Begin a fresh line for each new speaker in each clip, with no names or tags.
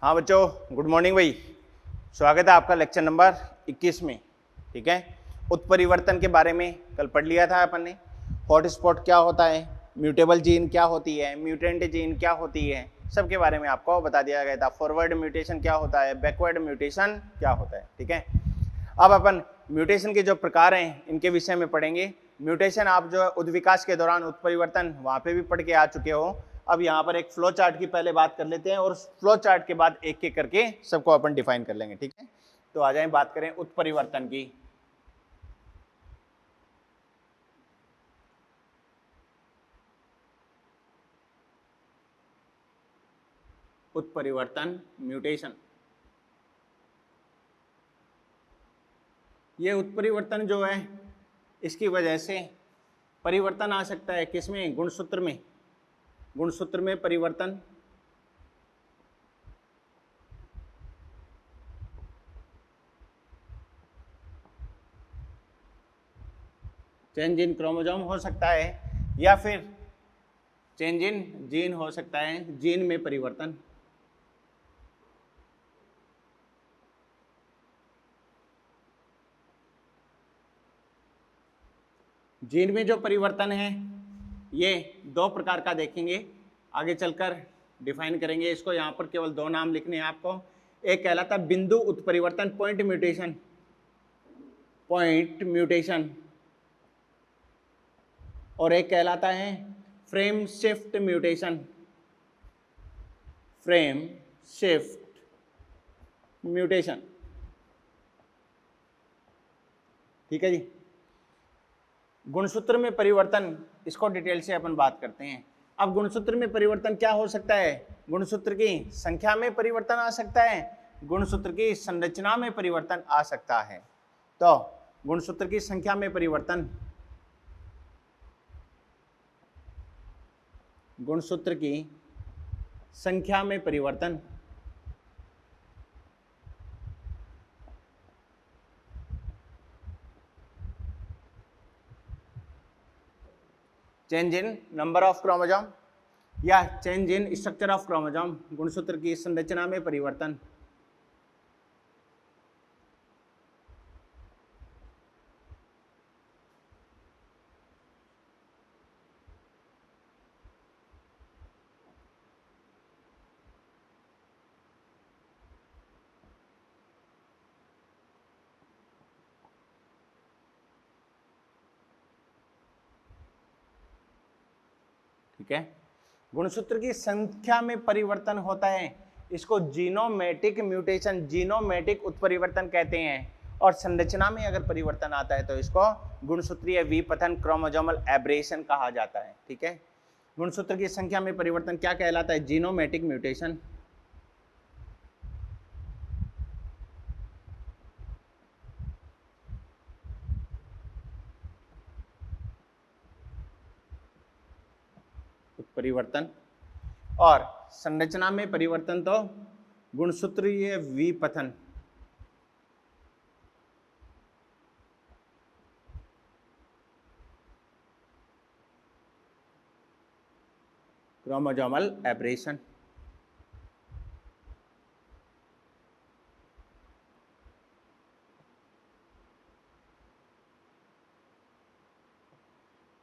हाँ बच्चों, good morning भाई। स्वागत है आपका लेक्चर नंबर 21 में। ठीक है, उत्परिवर्तन के बारे में कल पढ़ लिया था अपन ने। हॉटस्पॉट क्या होता है, म्यूटेबल जीन क्या होती है, म्यूटेंट जीन क्या होती है, सब के बारे में आपको बता दिया गया था। फॉरवर्ड म्यूटेशन क्या होता है, बैकवर्ड म्यूटेशन क्या होता है। ठीक है, अब अपन म्यूटेशन के जो प्रकार हैं इनके विषय में पढ़ेंगे। म्यूटेशन आप जो है उद्विकास के दौरान उत्परिवर्तन वहां पे भी पढ़ के आ चुके हो। अब यहाँ पर एक फ्लो चार्ट की पहले बात कर लेते हैं और फ्लो चार्ट के बाद एक एक करके सबको अपन डिफाइन कर लेंगे। ठीक है, तो आ जाए बात करें उत्परिवर्तन की। उत्परिवर्तन म्यूटेशन, ये उत्परिवर्तन जो है इसकी वजह से परिवर्तन आ सकता है किसमें, गुणसूत्र में। गुणसूत्र में परिवर्तन, चेंज इन क्रोमोसोम हो सकता है या फिर चेंज इन जीन हो सकता है, जीन में परिवर्तन। जीन में जो परिवर्तन है ये दो प्रकार का देखेंगे, आगे चलकर डिफाइन करेंगे इसको। यहाँ पर केवल दो नाम लिखने हैं आपको। एक कहलाता है बिंदु उत्परिवर्तन, पॉइंट म्यूटेशन, पॉइंट म्यूटेशन, और एक कहलाता है frame shift mutation, frame shift mutation. ठीक है जी। गुणसूत्र में परिवर्तन, इसको डिटेल से अपन बात करते हैं। अब गुणसूत्र में परिवर्तन क्या हो सकता है, गुणसूत्र की संख्या में परिवर्तन आ सकता है, गुणसूत्र की संरचना में परिवर्तन आ सकता है। तो गुणसूत्र की संख्या में परिवर्तन, गुणसूत्र की संख्या में परिवर्तन, change in number of chromosome या change in structure of chromosome, गुणसूत्र की संरचना में परिवर्तन। ठीक है, गुणसूत्र की संख्या में परिवर्तन होता है, इसको जीनोमेटिक म्यूटेशन, जीनोमेटिक उत्परिवर्तन कहते हैं। और संरचना में अगर परिवर्तन आता है तो इसको गुणसूत्रीय विपथन, क्रोमोसोमल एब्रेशन कहा जाता है। ठीक है, गुणसूत्र की संख्या में परिवर्तन क्या कहलाता है, जीनोमेटिक म्यूटेशन। उत्परिवर्तन, और संरचना में परिवर्तन तो गुणसूत्रीय विपथन, क्रोमोसोमल एब्रेशन।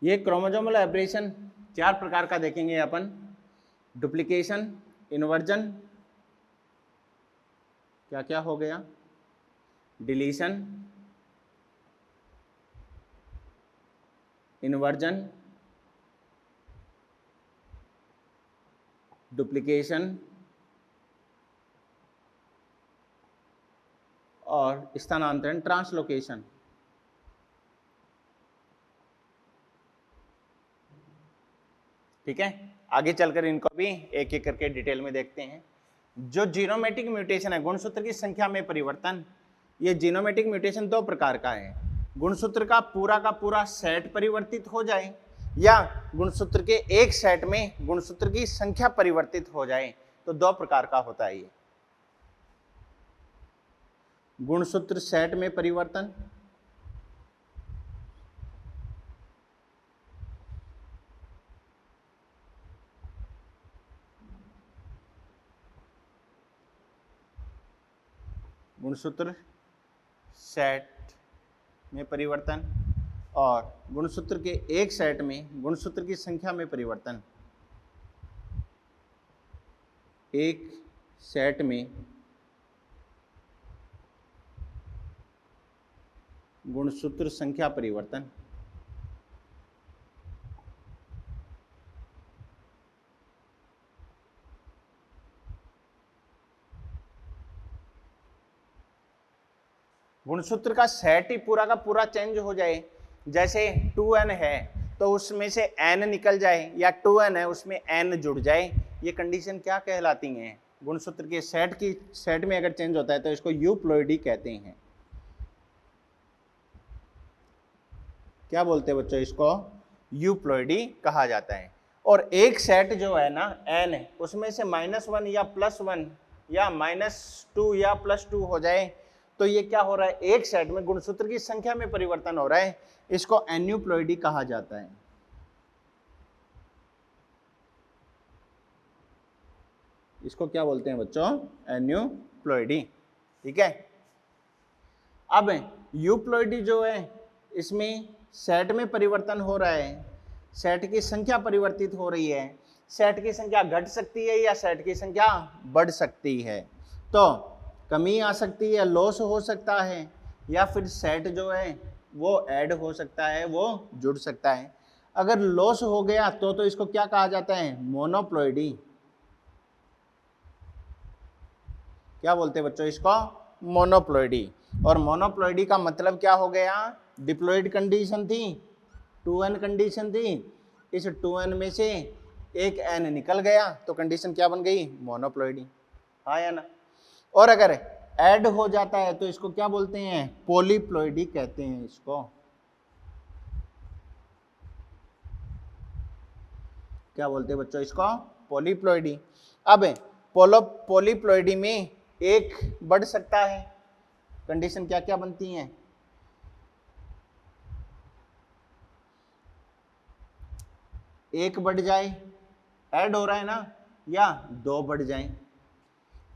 ये क्रोमोसोमल एब्रेशन चार प्रकार का देखेंगे अपन। डुप्लीकेशन, इन्वर्जन, क्या क्या हो गया, डिलीशन, इन्वर्जन, डुप्लीकेशन और स्थानांतरण, ट्रांसलोकेशन। ठीक है, आगे चलकर इनको भी एक एक करके डिटेल में देखते हैं। जो जीनोमेटिक म्यूटेशन है, गुणसूत्र की संख्या में परिवर्तन, ये जीनोमेटिक म्यूटेशन दो प्रकार का है। गुणसूत्र का पूरा सेट परिवर्तित हो जाए या गुणसूत्र के एक सेट में गुणसूत्र की संख्या परिवर्तित हो जाए, तो दो प्रकार का होता है ये। गुणसूत्र सेट में परिवर्तन, गुणसूत्र सेट में परिवर्तन और गुणसूत्र के एक सेट में गुणसूत्र की संख्या में परिवर्तन। एक सेट में गुणसूत्र संख्या परिवर्तन। गुणसूत्र का सेट ही पूरा का पूरा चेंज हो जाए, जैसे 2n है तो उसमें से n निकल जाए, या 2n है उसमें n जुड़ जाए, ये कंडीशन क्या कहलाती हैं? गुणसूत्र के सेट में अगर चेंज होता है तो इसको यूप्लॉइडी कहते हैं। क्या बोलते हैं बच्चों? इसको यूप्लॉइडी कहा जाता है। और एक सेट जो है ना n, उसमें से -1 या +1 या -2 या +2 हो जाए तो ये क्या हो रहा है? एक सेट में गुणसूत्र की संख्या में परिवर्तन हो रहा है, इसको एन्यूप्लॉइडी कहा जाता है। इसको क्या बोलते हैं बच्चों? एन्यूप्लॉइडी। ठीक है। अब यूप्लॉइडी जो है इसमें सेट में परिवर्तन हो रहा है, सेट की संख्या परिवर्तित हो रही है, सेट की संख्या घट सकती है या सेट की संख्या बढ़ सकती है, तो कमी आ सकती है, लॉस हो सकता है, या फिर सेट जो है वो ऐड हो सकता है, वो जुड़ सकता है। अगर लॉस हो गया तो इसको क्या कहा जाता है? मोनोप्लॉइडी। क्या बोलते हैं बच्चों? इसको मोनोप्लॉइडी। और मोनोप्लॉइडी का मतलब क्या हो गया? डिप्लॉइड कंडीशन थी, 2n कंडीशन थी, इस 2n में से एक n निकल गया तो कंडीशन क्या बन गई? मोनोप्लॉइडी। हाँ या ना? और अगर ऐड हो जाता है तो इसको क्या बोलते हैं? पॉलीप्लॉइडी कहते हैं इसको। क्या बोलते हैं बच्चों? इसको पॉलीप्लॉइडी। अब पॉलीप्लॉइडी में एक बढ़ सकता है, कंडीशन क्या क्या बनती हैं? एक बढ़ जाए, ऐड हो रहा है ना, या दो बढ़ जाए।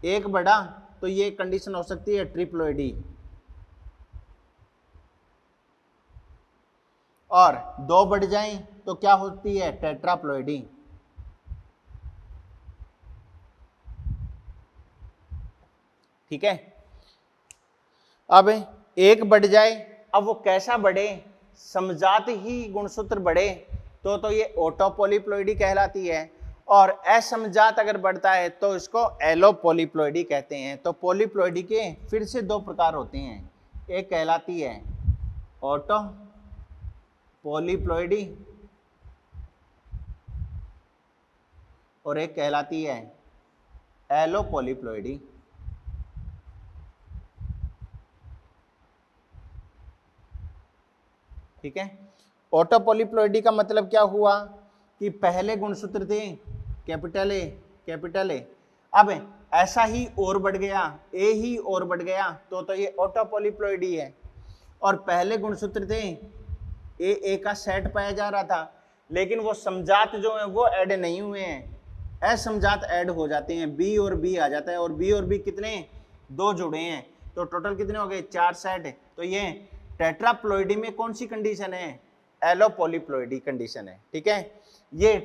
एक बढ़ा तो ये कंडीशन हो सकती है ट्रिप्लॉइडी, और दो बढ़ जाए तो क्या होती है? टेट्राप्लॉइडी। ठीक है। अब एक बढ़ जाए, अब वो कैसा बढ़े? समजात ही गुणसूत्र बढ़े तो ये ऑटोपॉलीप्लॉइडी कहलाती है, और असमजात अगर बढ़ता है तो इसको एलोपॉलीप्लॉइडी कहते हैं। तो पॉलीप्लॉइडी के फिर से दो प्रकार होते हैं, एक कहलाती है ऑटो पॉलीप्लॉइडी और एक कहलाती है एलोपॉलीप्लॉइडी। ठीक है। ऑटोपॉलीप्लॉइडी का मतलब क्या हुआ कि पहले गुणसूत्र थे कैपिटल ए, अब ऐसा ही और बढ़ गया, ए ही और बढ़ गया तो ये ऑटोपॉलीप्लॉइडी है। और पहले गुणसूत्र थे ए का सेट पाया जा रहा था, लेकिन वो समजात जो है वो ऐड नहीं हुए हैं, असमजात ऐड हो जाते हैं, बी और बी आ जाता है, और बी और बी कितने? दो जुड़े हैं, तो टोटल कितने हो गए? 4 सेट। तो ये टेट्राप्लॉइडी में कौन सी कंडीशन है? एलोपॉलीप्लॉइडी कंडीशन है। ठीक है। ये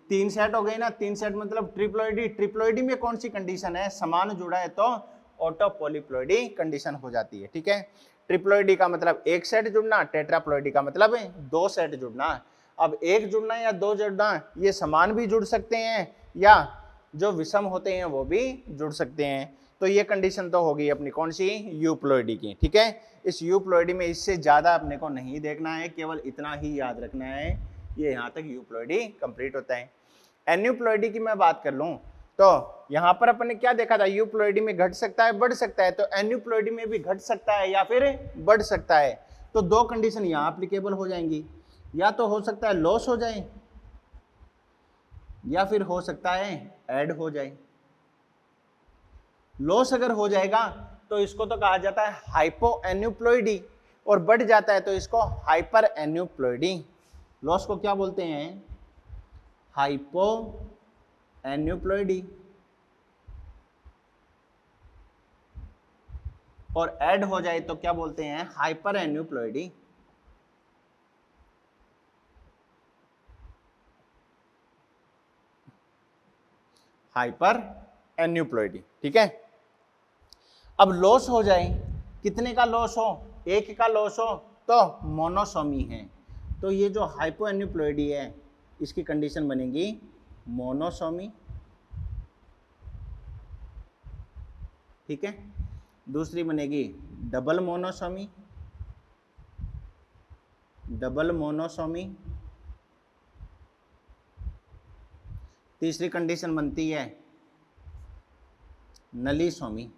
3 सेट हो गए ना, 3 सेट मतलब ट्रिप्लॉइडी। ट्रिप्लॉइडी में कौन सी कंडीशन है? समान जुड़ा है तो ऑटोपॉलीप्लॉइडी कंडीशन हो जाती है। ठीक है। ट्रिप्लॉइडी का मतलब एक सेट जुड़ना, टेट्राप्लॉइडी का मतलब 2 सेट जुड़ना। अब एक जुड़ना या दो जुड़ना, ये समान भी जुड़ सकते हैं या जो विषम होते हैं वो भी जुड़ सकते हैं। तो ये कंडीशन तो होगी अपनी कौन सी? यूप्लॉइडी की। ठीक है। इस यूप्लॉइडी में इससे ज्यादा अपने को नहीं देखना है, केवल इतना ही याद रखना है, ये यहाँ तक यूप्लॉइडी कंप्लीट होता है। एन्यूप्लॉइडी की मैं बात कर लूँ तो यहाँ पर अपन ने क्या देखा था? यूप्लॉइडी में घट सकता है, बढ़ सकता है, तो एन्यूप्लॉइडी में भी घट सकता है या फिर बढ़ सकता है। तो दो कंडीशन यहाँ एप्लीकेबल हो जाएंगी, या तो हो सकता है लॉस हो जाए या फिर हो सकता है ऐड हो जाए। लॉस अगर हो जाएगा तो इसको तो कहा जाता है हाइपो एन्यूप्लॉइडी, और बढ़ जाता है तो इसको हाइपर एन्यूप्लॉइडी। लॉस को क्या बोलते हैं? Hypo aneuploidy. और ऐड हो जाए तो क्या बोलते हैं, हाइपर एन्यूप्लॉइडी। हाइपर एन्यूप्लॉइडी, ठीक है। अब लॉस हो जाए, कितने का लॉस हो, एक का लॉस हो तो मोनोसोमी है। तो ये जो हाइपो एन्यूप्लॉइडी है इसकी कंडीशन बनेगी मोनोसोमी, ठीक है। दूसरी बनेगी डबल मोनोसोमी, डबल मोनोसोमी। तीसरी कंडीशन बनती है नलीसोमी।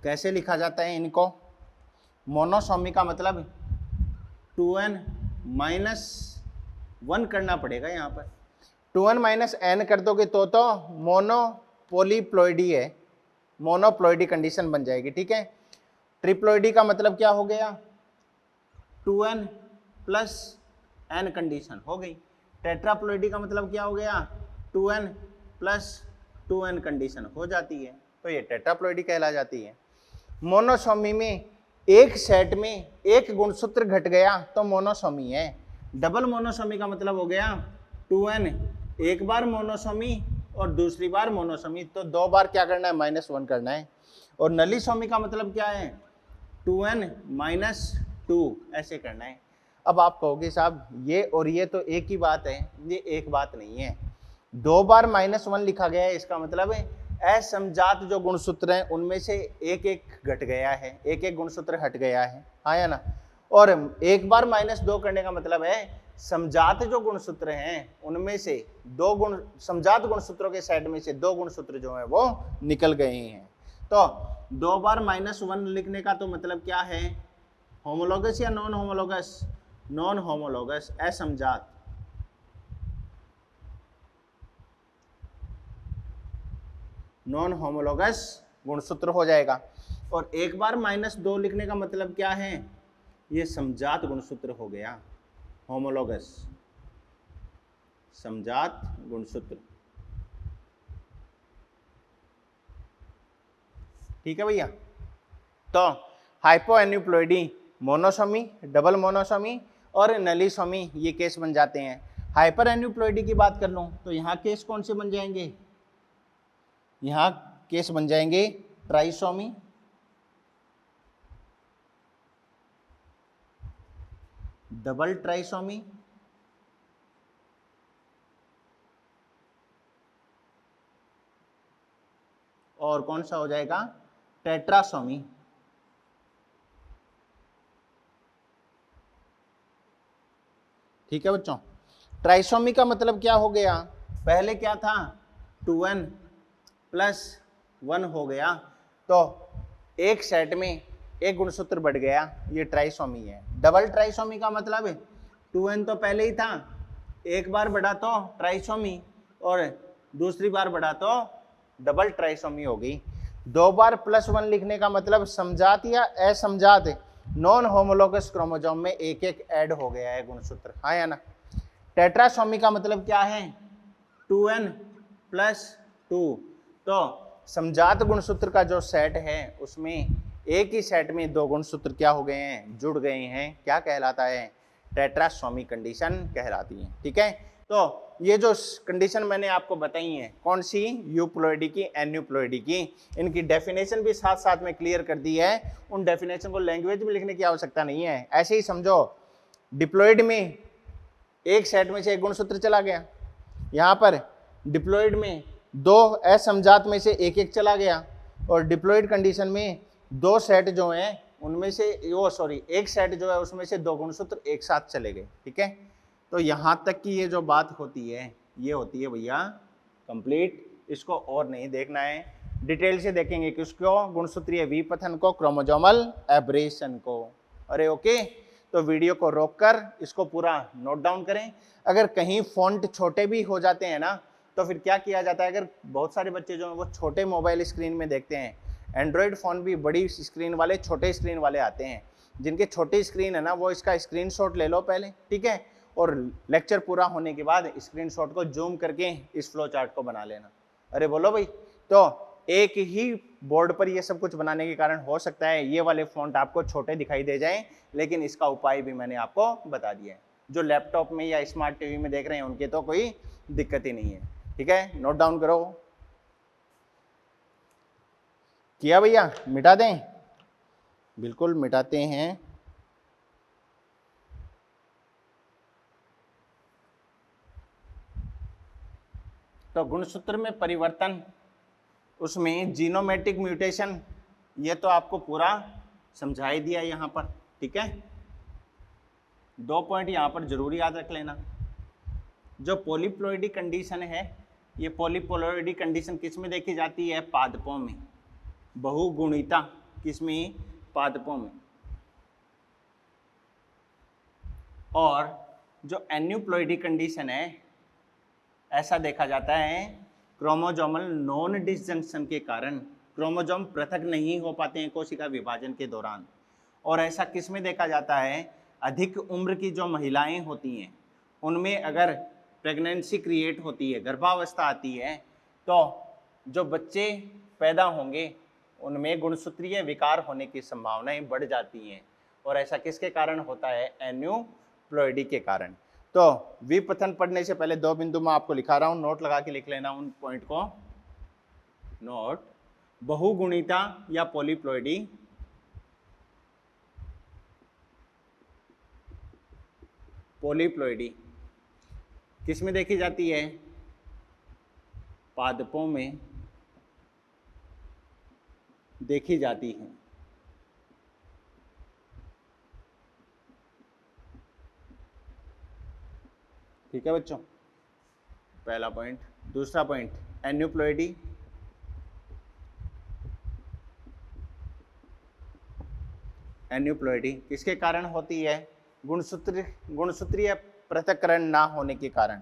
कैसे लिखा जाता है इनको, मोनोसोमी का मतलब 2n - 1 करना पड़ेगा यहाँ पर। 2n - n कर दोगे तो मोनोपोलीप्लॉइडी है, मोनोप्लॉइडी कंडीशन बन जाएगी, ठीक है। ट्रिप्लॉइडी का मतलब क्या हो गया, 2n + n कंडीशन हो गई। टेट्राप्लॉइडी का मतलब क्या हो गया, 2n + 2n कंडीशन हो जाती है, तो ये टेट्राप्लॉइडी कहला जाती है। मोनोसोमी में एक सेट में एक गुणसूत्र घट गया तो मोनोसोमी है। डबल मोनोसोमी का मतलब हो गया 2n, एक बार मोनोसोमी और दूसरी बार मोनोसोमी, तो 2 बार क्या करना है, -1 करना है। और नलीसोमी का मतलब क्या है, 2n - 2 ऐसे करना है। अब आप कहोगे साहब ये और ये तो एक ही बात है, ये एक बात नहीं है। 2 बार -1 लिखा गया है, इसका मतलब है असमजात जो गुणसूत्र हैं उनमें से एक एक घट गया है, एक एक गुणसूत्र हट गया है, हाँ या ना। और एक बार -2 करने का मतलब है समजात जो गुणसूत्र हैं उनमें से 2 गुण, समजात गुणसूत्रों के सेट में से 2 गुणसूत्र जो है वो निकल गए हैं। तो 2 बार -1 लिखने का तो मतलब क्या है, होमोलॉगस या नॉन होमोलॉगस, नॉन होमोलॉगस, असमजात। नॉन होमोलॉगस गुणसूत्र हो जाएगा। और एक बार -2 लिखने का मतलब क्या है, ये समजात गुणसूत्र हो गया, होमोलॉगस समजात गुणसूत्र, ठीक है भैया। तो hypo aneuploidy, monosomy, double monosomy और नलीसोमी ये केस बन जाते हैं। हाइपर एन्यूप्लॉइडी की बात कर लूं तो यहाँ केस कौन से बन जाएंगे, यहाँ केस बन जाएंगे ट्राइसोमी, डबल ट्राइसोमी, और कौन सा हो जाएगा, टेट्रासोमी। ठीक है बच्चों, ट्राइसोमी का मतलब क्या हो गया, पहले क्या था 2n + 1 हो गया, तो एक सेट में एक गुणसूत्र बढ़ गया, ये ट्राइसोमी है। डबल ट्राइसोमी का मतलब है 2n तो पहले ही था, एक बार बढ़ा तो ट्राइसोमी और दूसरी बार बढ़ा तो डबल ट्राइसोमी हो गई। 2 बार +1 लिखने का मतलब समजात या असमजात नॉन होमोलॉगस क्रोमोसोम में एक एक ऐड हो गया है गुणसूत्र, हाँ या ना। टेट्रासोमी का मतलब क्या है, 2n + 2, तो समजात गुणसूत्र का जो सेट है उसमें एक ही सेट में 2 गुणसूत्र क्या हो गए हैं, जुड़ गए हैं, क्या कहलाता है, टेट्रासोमी कंडीशन कहलाती है, ठीक है। तो ये जो कंडीशन मैंने आपको बताई है, कौन सी, यूप्लॉइडी की, एन्यूप्लॉइडी की, इनकी डेफिनेशन भी साथ साथ में क्लियर कर दी है। उन डेफिनेशन को लैंग्वेज में लिखने की आवश्यकता नहीं है, ऐसे ही समझो। डिप्लॉइड में एक सेट में से एक गुणसूत्र चला गया, यहाँ पर डिप्लॉइड में 2 असमजात में से एक एक चला गया, और डिप्लॉइड कंडीशन में 2 सेट जो हैं उनमें से एक सेट जो है उसमें से 2 गुणसूत्र एक साथ चले गए, ठीक है। तो यहाँ तक की ये जो बात होती है ये होती है भैया कंप्लीट, इसको और नहीं देखना है, डिटेल से देखेंगे किसको, गुणसूत्रीय विपथन को, क्रोमोसोमल एब्रेशन को। अरे ओके, तो वीडियो को रोककर इसको पूरा नोट डाउन करें। अगर कहीं फॉन्ट छोटे भी हो जाते हैं ना तो फिर क्या किया जाता है, अगर बहुत सारे बच्चे जो हैं वो छोटे मोबाइल स्क्रीन में देखते हैं, एंड्रॉयड फ़ोन भी बड़ी स्क्रीन वाले छोटे स्क्रीन वाले आते हैं, जिनके छोटी स्क्रीन है ना वो इसका स्क्रीनशॉट ले लो पहले, ठीक है, और लेक्चर पूरा होने के बाद स्क्रीनशॉट को जूम करके इस फ्लो चार्ट को बना लेना। अरे बोलो भाई, तो एक ही बोर्ड पर ये सब कुछ बनाने के कारण हो सकता है ये वाले फॉन्ट आपको छोटे दिखाई दे जाएं, लेकिन इसका उपाय भी मैंने आपको बता दिया है। जो लैपटॉप में या स्मार्ट टीवी में देख रहे हैं उनके तो कोई दिक्कत ही नहीं है। ठीक है, नोट डाउन करो। किया भैया? मिटा दें? बिल्कुल मिटाते हैं। तो गुणसूत्र में परिवर्तन, उसमें जीनोमेटिक म्यूटेशन, ये तो आपको पूरा समझा ही दिया यहाँ पर। ठीक है, 2 पॉइंट यहाँ पर जरूर याद रख लेना। जो पॉलीप्लॉइडी कंडीशन है, ये पॉलीप्लॉइडी कंडीशन किस में देखी जाती है? पादपों में। बहुगुणिता किसमें? पादपों में। और जो एन्यूप्लॉइडी कंडीशन है, ऐसा देखा जाता है क्रोमोजोमल नॉन डिसजंक्शन के कारण क्रोमोजोम पृथक नहीं हो पाते हैं कोशिका विभाजन के दौरान। और ऐसा किस में देखा जाता है? अधिक उम्र की जो महिलाएं होती हैं उनमें अगर प्रेगनेंसी क्रिएट होती है, गर्भावस्था आती है, तो जो बच्चे पैदा होंगे उनमें गुणसूत्रीय विकार होने की संभावनाएं बढ़ जाती हैं। और ऐसा किसके कारण होता है? एन्यूप्लॉइडी के कारण। तो विपथन पढ़ने से पहले 2 बिंदु मैं आपको लिखा रहा हूं, नोट लगा के लिख लेना उन पॉइंट को। नोट, बहुगुणिता या पॉलीप्लॉइडी, पॉलीप्लॉइडी किस में देखी जाती है? पादपों में देखी जाती है। ठीक है बच्चों, पहला पॉइंट। दूसरा पॉइंट, एन्यूप्लॉइडी, एन्यूप्लॉइडी किसके कारण होती है? गुणसूत्रीय पृथक्करण ना होने के कारण।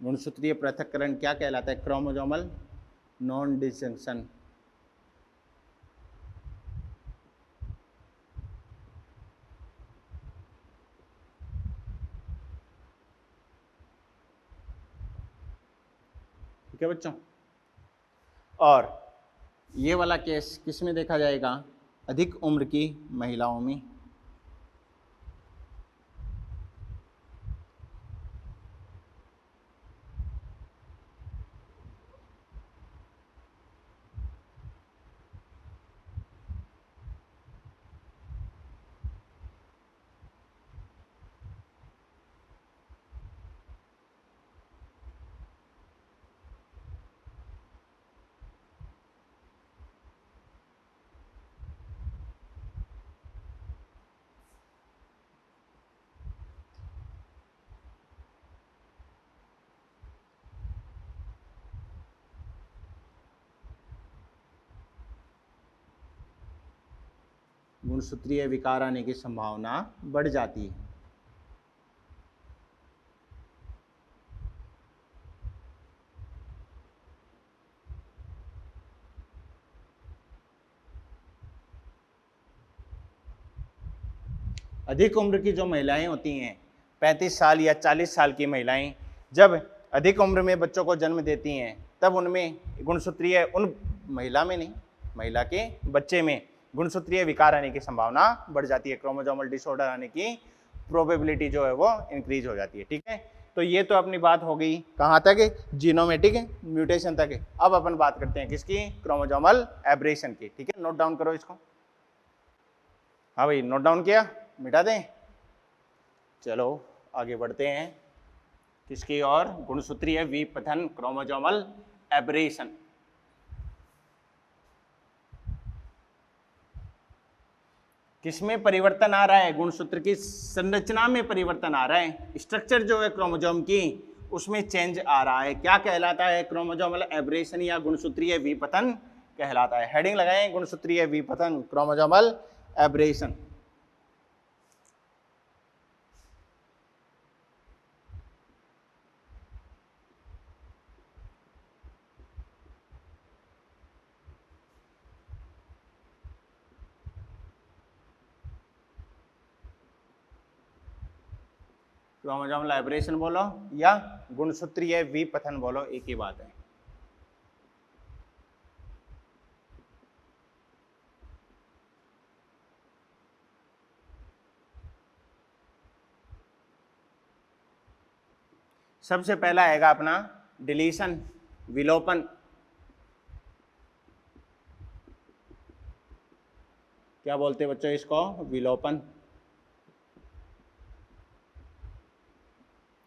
गुणसूत्रीय पृथक्करण क्या कहलाता है? Chromosomal non disjunction. ठीक है बच्चों, और ये वाला केस किस में देखा जाएगा? अधिक उम्र की महिलाओं में। गुणसूत्रीय विकार आने की संभावना बढ़ जाती है। अधिक उम्र की जो महिलाएं होती हैं, 35 साल या 40 साल की महिलाएं, जब अधिक उम्र में बच्चों को जन्म देती हैं तब उनमें गुणसूत्रीय, उन महिला में नहीं, महिला के बच्चे में गुणसूत्रीय विकार आने की संभावना बढ़ जाती है। क्रोमोसोमल डिसऑर्डर आने की प्रोबेबिलिटी जो है वो इंक्रीज हो जाती है। ठीक है, तो ये तो अपनी बात हो गई कहाँ तक? जीनोमेटिक म्यूटेशन तक। अब अपन बात करते हैं किसकी? क्रोमोसोमल एब्रेशन की। ठीक है, नोट डाउन करो इसको। हाँ भाई, नोट डाउन किया? मिटा दें? चलो आगे बढ़ते हैं किसकी और? गुणसूत्रीय विपथन, क्रोमोसोमल एब्रेशन। किसमें परिवर्तन आ रहा है? गुणसूत्र की संरचना में परिवर्तन आ रहा है। स्ट्रक्चर जो है क्रोमोसोम की उसमें चेंज आ रहा है। क्या कहलाता है? क्रोमोसोमल एब्रेशन या गुणसूत्रीय विपथन कहलाता है। हेडिंग लगाएं, गुणसूत्रीय विपतन, क्रोमोसोमल एब्रेशन। क्रोमोसोमल एब्रेशन बोलो या गुणसूत्रीय विपतन बोलो, एक ही बात है। सबसे पहला आएगा अपना डिलीशन, विलोपन। क्या बोलते हैं बच्चों इसको? विलोपन।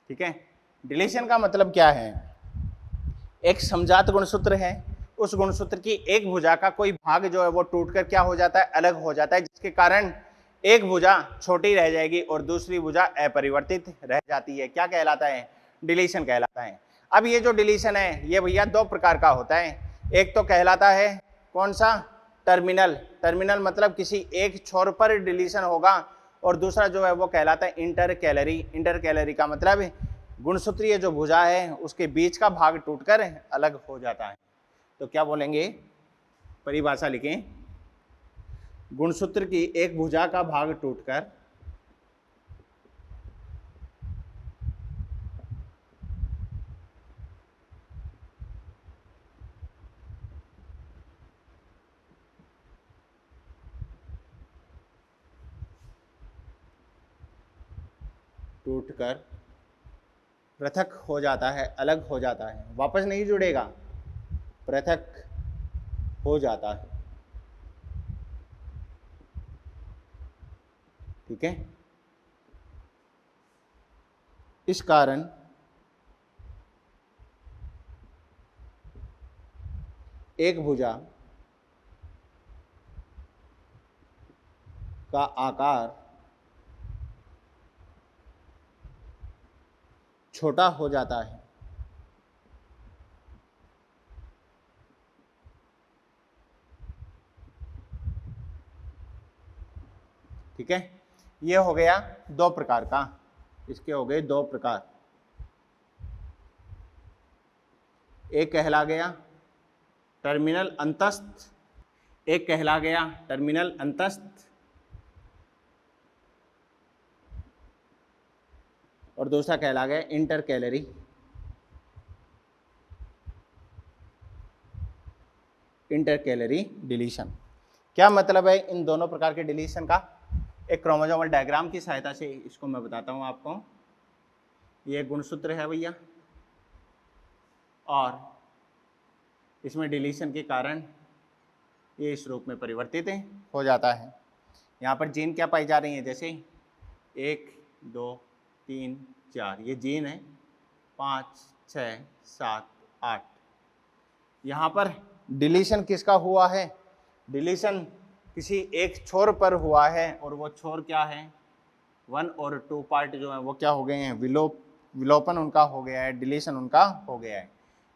ठीक है। डिलीशन का मतलब क्या है? एक समजात गुणसूत्र है, उस गुणसूत्र की एक भुजा का कोई भाग जो है वो टूटकर क्या हो जाता है? अलग हो जाता है, जिसके कारण एक भुजा छोटी रह जाएगी और दूसरी भुजा अपरिवर्तित रह जाती है। क्या कहलाता है? डिलीशन कहलाता है। अब ये जो डिलीशन है ये भैया दो प्रकार का होता है। एक तो कहलाता है कौन सा? टर्मिनल। टर्मिनल मतलब किसी एक छोर पर डिलीशन होगा, और दूसरा जो है वो कहलाता है इंटरकैलरी। इंटरकैलरी का मतलब गुणसूत्रीय जो भुजा है उसके बीच का भाग टूटकर अलग हो जाता है। तो क्या बोलेंगे? परिभाषा लिखें, गुणसूत्र की एक भुजा का भाग टूटकर पृथक हो जाता है, अलग हो जाता है, वापस नहीं जुड़ेगा, पृथक हो जाता है। ठीक है। इस कारण एक भुजा का आकार छोटा हो जाता है। ठीक है। ये हो गया दो प्रकार का, इसके हो गए दो प्रकार। एक कहला गया टर्मिनल अंतस्थ, एक कहला गया टर्मिनल अंतस्थ, और दूसरा कहला गया इंटरकैलरी। Intercalary deletion. क्या मतलब है इन दोनों प्रकार के डिलीशन का? एक क्रोमोसोमल डायग्राम की सहायता से इसको मैं बताता हूं आपको। ये गुणसूत्र है भैया, और इसमें डिलीशन के कारण ये इस रूप में परिवर्तित हो जाता है। यहाँ पर जीन क्या पाई जा रही है? जैसे 1 2 3 4 ये जीन है, 5 6 7 8। यहाँ पर डिलीशन किसका हुआ है? डिलीशन किसी एक छोर पर हुआ है, और वो छोर क्या है? 1 और 2 पार्ट जो है वो क्या हो गए हैं? विलोपन उनका हो गया है, डिलीशन उनका हो गया है।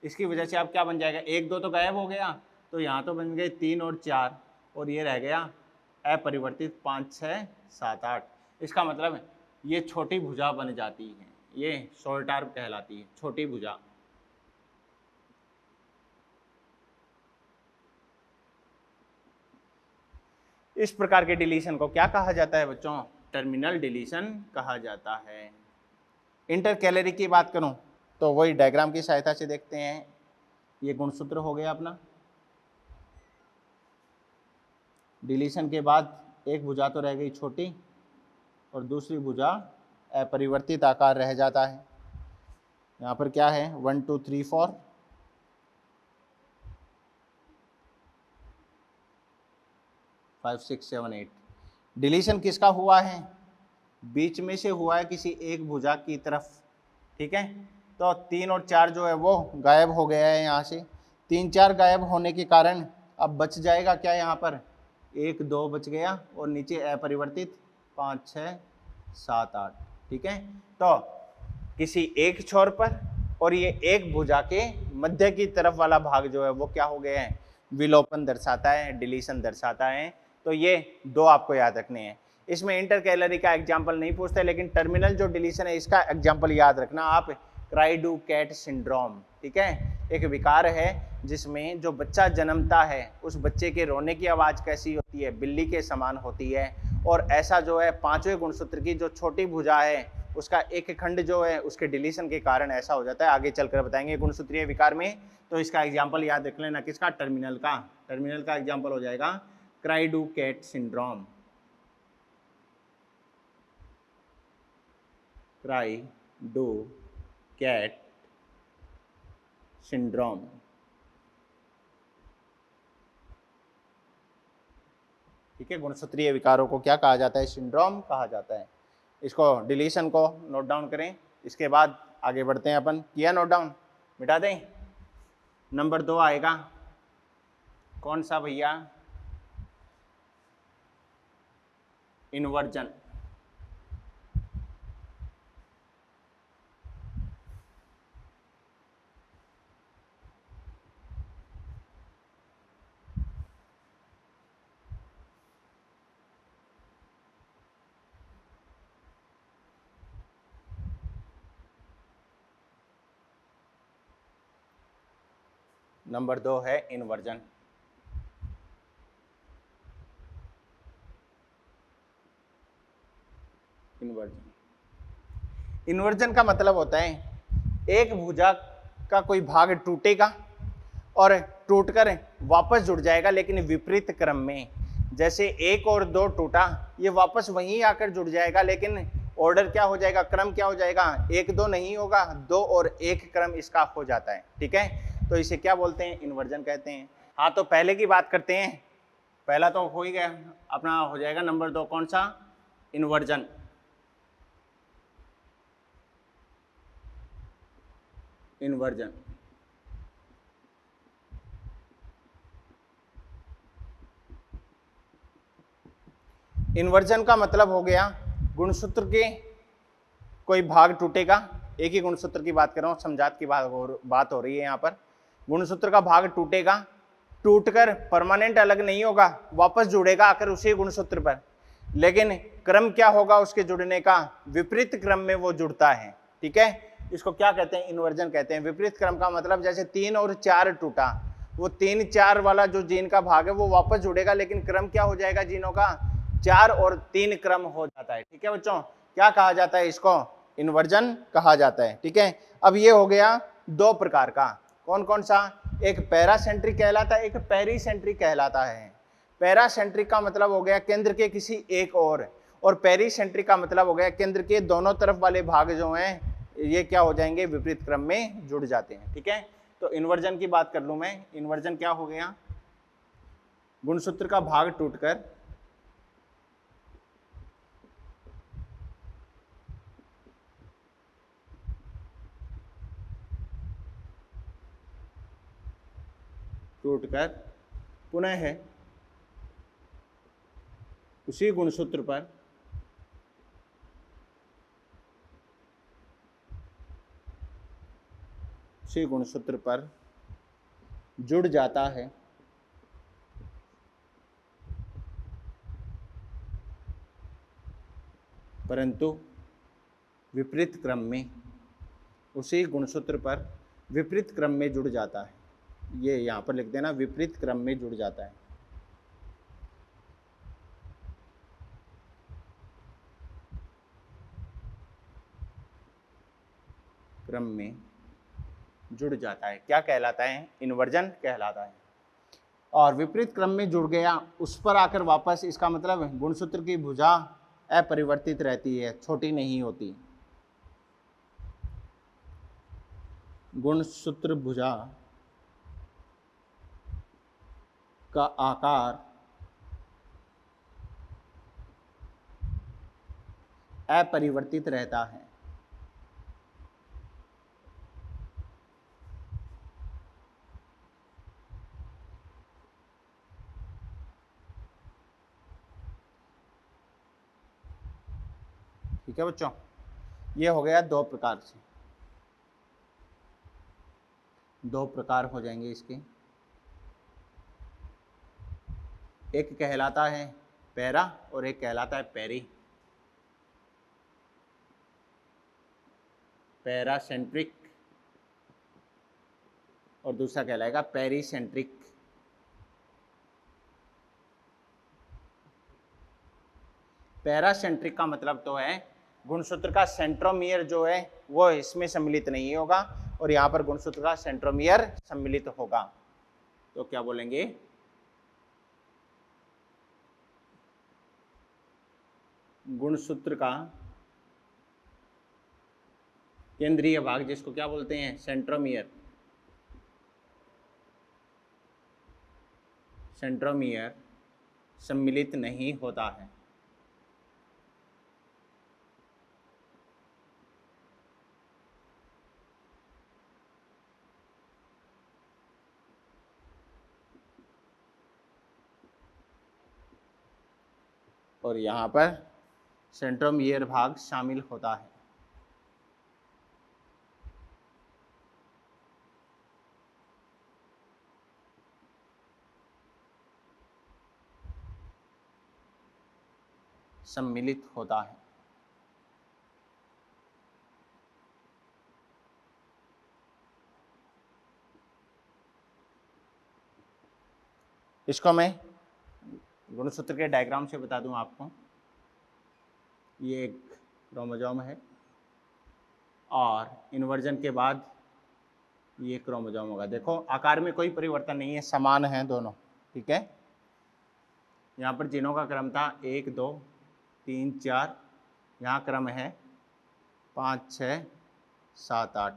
इसकी वजह से अब क्या बन जाएगा? 1 2 तो गायब हो गया, तो यहाँ तो बन गए 3 और 4, और ये रह गया अपरिवर्तित 5 6 7 8। इसका मतलब ये छोटी भुजा बन जाती है, ये शॉर्ट आर्म कहलाती है, छोटी भुजा। इस प्रकार के डिलीशन को क्या कहा जाता है बच्चों? टर्मिनल डिलीशन कहा जाता है। इंटरकैलरी की बात करूं तो वही डायग्राम की सहायता से देखते हैं। ये गुणसूत्र हो गया अपना। डिलीशन के बाद एक भुजा तो रह गई छोटी, और दूसरी भुजा अपरिवर्तित आकार रह जाता है। यहाँ पर क्या है? 1 2 3 4, 5 6 7 8। डिलीशन किसका हुआ है? बीच में से हुआ है किसी एक भुजा की तरफ। ठीक है। तो 3 और 4 जो है वो गायब हो गया है यहाँ से। 3 4 गायब होने के कारण अब बच जाएगा क्या? यहाँ पर 1 2 बच गया, और नीचे अपरिवर्तित 5 6 7 8। ठीक है। तो किसी एक छोर पर और ये एक भुजा के मध्य की तरफ वाला भाग जो है वो क्या हो गए हैं? विलोपन दर्शाता है, डिलीशन दर्शाता है। तो ये दो आपको याद रखने हैं। इसमें इंटर कैलरी का एग्जाम्पल नहीं पूछते, लेकिन टर्मिनल जो डिलीशन है इसका एग्जाम्पल याद रखना आप, क्राई डू कैट सिंड्रोम। ठीक है, एक विकार है जिसमें जो बच्चा जन्मता है उस बच्चे के रोने की आवाज़ कैसी होती है, बिल्ली के समान होती है। और ऐसा जो है पांचवें गुणसूत्र की जो छोटी भुजा है उसका एक खंड जो है उसके डिलीशन के कारण ऐसा हो जाता है। आगे चलकर बताएंगे गुणसूत्रीय विकार में। तो इसका एग्जाम्पल याद रख लेना, किसका, टर्मिनल का। टर्मिनल का एग्जाम्पल हो जाएगा cri du chat syndrome. Cri du chat syndrome. ठीक है, गुणसूत्रीय विकारों को क्या कहा जाता है, सिंड्रोम कहा जाता है। इसको डिलीशन को नोट डाउन करें, इसके बाद आगे बढ़ते हैं अपन। किया नोट डाउन, मिटा दें। नंबर 2 आएगा कौन सा भैया, इन्वर्जन। नंबर 2 है इन्वर्जन। इन्वर्जन, इन्वर्जन का मतलब होता है एक भुजा का कोई भाग टूटेगा और टूटकर वापस जुड़ जाएगा, लेकिन विपरीत क्रम में। जैसे 1 और 2 टूटा, ये वापस वहीं आकर जुड़ जाएगा, लेकिन ऑर्डर क्या हो जाएगा, क्रम क्या हो जाएगा, 1 2 नहीं होगा, 2 और 1 क्रम इसका हो जाता है। ठीक है, तो इसे क्या बोलते हैं, इन्वर्जन कहते हैं। हाँ, तो पहले की बात करते हैं। पहला तो हो ही गया अपना, हो जाएगा नंबर 2 कौन सा, इन्वर्जन। इन्वर्जन, इन्वर्जन का मतलब हो गया गुणसूत्र के कोई भाग टूटेगा। एक ही गुणसूत्र की बात कर रहा हूं, समझात की बात हो रही है यहाँ पर। गुणसूत्र का भाग टूटेगा, टूटकर परमानेंट अलग नहीं होगा, वापस जुड़ेगा आकर उसी गुणसूत्र पर, लेकिन क्रम क्या होगा उसके जुड़ने का, विपरीत क्रम में वो जुड़ता है। ठीक है, इसको क्या कहते हैं, इन्वर्जन कहते हैं। विपरीत क्रम का मतलब जैसे 3 और 4 टूटा, वो 3 4 वाला जो जीन का भाग है वो वापस जुड़ेगा, लेकिन क्रम क्या हो जाएगा जीनों का, 4 और 3 क्रम हो जाता है। ठीक है बच्चों, क्या कहा जाता है इसको, इन्वर्जन कहा जाता है। ठीक है, अब ये हो गया 2 प्रकार का, कौन कौन सा, एक पैरासेंट्रिक कहलाता है, एक पेरीसेंट्रिक कहलाता है। पैरासेंट्रिक का मतलब हो गया केंद्र के किसी एक और पेरीसेंट्रिक का मतलब हो गया केंद्र के दोनों तरफ वाले भाग जो हैं ये क्या हो जाएंगे, विपरीत क्रम में जुड़ जाते हैं। ठीक है, तो इन्वर्जन की बात कर लूं मैं। इन्वर्जन क्या हो गया, गुणसूत्र का भाग टूटकर पुनः है उसी गुणसूत्र पर जुड़ जाता है, परंतु विपरीत क्रम में, उसी गुणसूत्र पर विपरीत क्रम में जुड़ जाता है। ये यहाँ पर लिख देना, विपरीत क्रम में जुड़ जाता है। क्रम में जुड़ जाता है, क्या कहलाता है, इन्वर्जन कहलाता है। और विपरीत क्रम में जुड़ गया, उस पर आकर वापस, इसका मतलब गुणसूत्र की भुजा अपरिवर्तित रहती है, छोटी नहीं होती। गुणसूत्र भुजा का आकार अपरिवर्तित रहता है। ठीक है बच्चों, ये हो गया 2 प्रकार से, 2 प्रकार हो जाएंगे इसके। एक कहलाता है पैरा और एक कहलाता है पेरी। पैरासेंट्रिक और दूसरा कहलाएगा पेरीसेंट्रिक। पैरासेंट्रिक का मतलब तो है गुणसूत्र का सेंट्रोमियर जो है वो इसमें सम्मिलित नहीं होगा और यहाँ पर गुणसूत्र का सेंट्रोमियर सम्मिलित होगा। तो क्या बोलेंगे? गुणसूत्र का केंद्रीय भाग जिसको क्या बोलते हैं? सेंट्रोमियर। सेंट्रोमियर सम्मिलित नहीं होता है। और यहाँ पर सेंट्रोमियर भाग शामिल होता है। सम्मिलित होता है। इसको मैं गुणसूत्र के डायग्राम से बता दूं आपको। ये एक क्रोमोसोम है और इन्वर्जन के बाद ये क्रोमोसोम होगा। देखो आकार में कोई परिवर्तन नहीं है, समान है दोनों, ठीक है। यहाँ पर जीनों का क्रम था 1 2 3 4, यहाँ क्रम है 5 6 7 8,